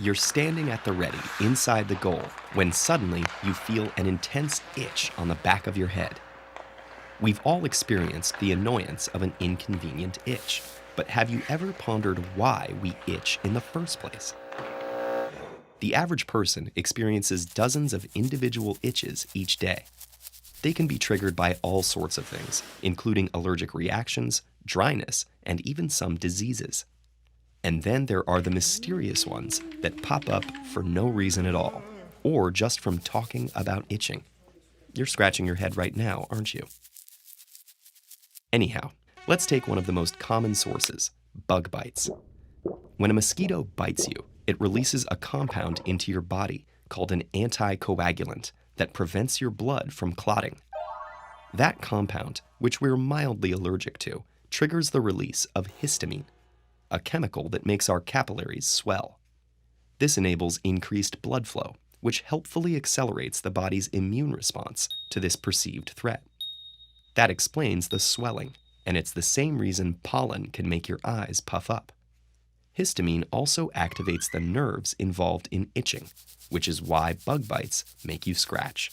You're standing at the ready inside the goal when suddenly you feel an intense itch on the back of your head. We've all experienced the annoyance of an inconvenient itch, but have you ever pondered why we itch in the first place? The average person experiences dozens of individual itches each day. They can be triggered by all sorts of things, including allergic reactions, dryness, and even some diseases. And then there are the mysterious ones that pop up for no reason at all, or just from talking about itching. You're scratching your head right now, aren't you? Anyhow, let's take one of the most common sources, bug bites. When a mosquito bites you, it releases a compound into your body called an anticoagulant that prevents your blood from clotting. That compound, which we're mildly allergic to, triggers the release of histamine, a chemical that makes our capillaries swell. This enables increased blood flow, which helpfully accelerates the body's immune response to this perceived threat. That explains the swelling, and it's the same reason pollen can make your eyes puff up. Histamine also activates the nerves involved in itching, which is why bug bites make you scratch.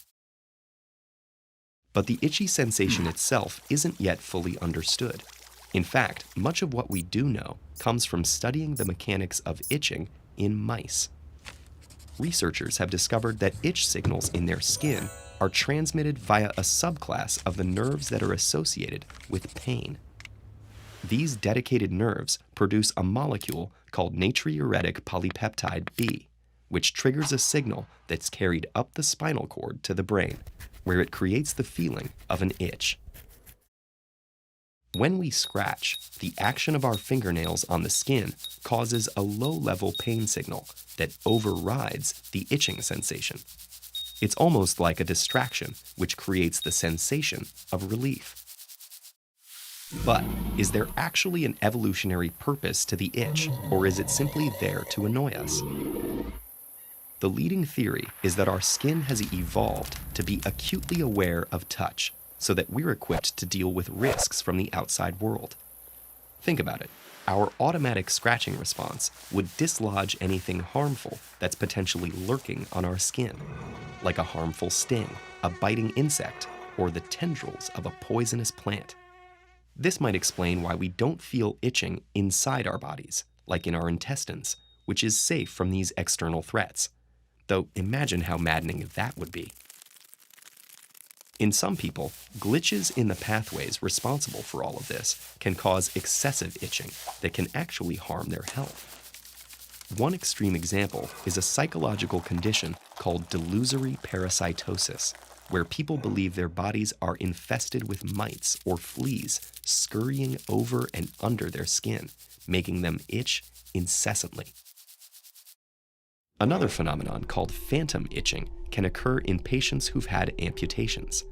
But the itchy sensation itself isn't yet fully understood. In fact, much of what we do know comes from studying the mechanics of itching in mice. Researchers have discovered that itch signals in their skin are transmitted via a subclass of the nerves that are associated with pain. These dedicated nerves produce a molecule called natriuretic polypeptide B, which triggers a signal that's carried up the spinal cord to the brain, where it creates the feeling of an itch. When we scratch, the action of our fingernails on the skin causes a low-level pain signal that overrides the itching sensation. It's almost like a distraction, which creates the sensation of relief. But is there actually an evolutionary purpose to the itch, or is it simply there to annoy us? The leading theory is that our skin has evolved to be acutely aware of touch, so that we're equipped to deal with risks from the outside world. Think about it. Our automatic scratching response would dislodge anything harmful that's potentially lurking on our skin, like a harmful sting, a biting insect, or the tendrils of a poisonous plant. This might explain why we don't feel itching inside our bodies, like in our intestines, which is safe from these external threats. Though imagine how maddening that would be. In some people, glitches in the pathways responsible for all of this can cause excessive itching that can actually harm their health. One extreme example is a psychological condition called delusory parasitosis, where people believe their bodies are infested with mites or fleas scurrying over and under their skin, making them itch incessantly. Another phenomenon called phantom itching can occur in patients who've had amputations.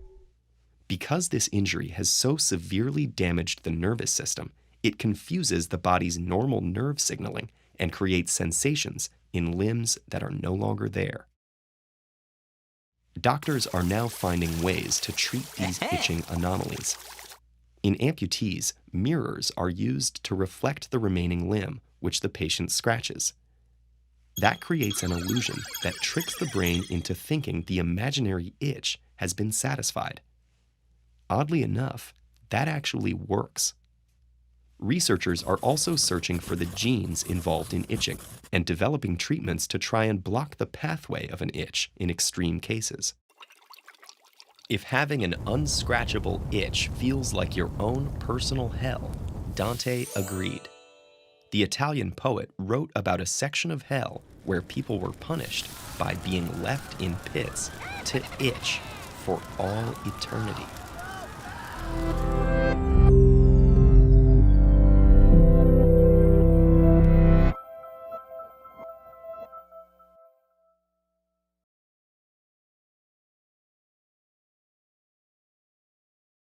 Because this injury has so severely damaged the nervous system, it confuses the body's normal nerve signaling and creates sensations in limbs that are no longer there. Doctors are now finding ways to treat these itching anomalies. In amputees, mirrors are used to reflect the remaining limb, which the patient scratches. That creates an illusion that tricks the brain into thinking the imaginary itch has been satisfied. Oddly enough, that actually works. Researchers are also searching for the genes involved in itching and developing treatments to try and block the pathway of an itch in extreme cases. If having an unscratchable itch feels like your own personal hell, Dante agreed. The Italian poet wrote about a section of hell where people were punished by being left in pits to itch for all eternity.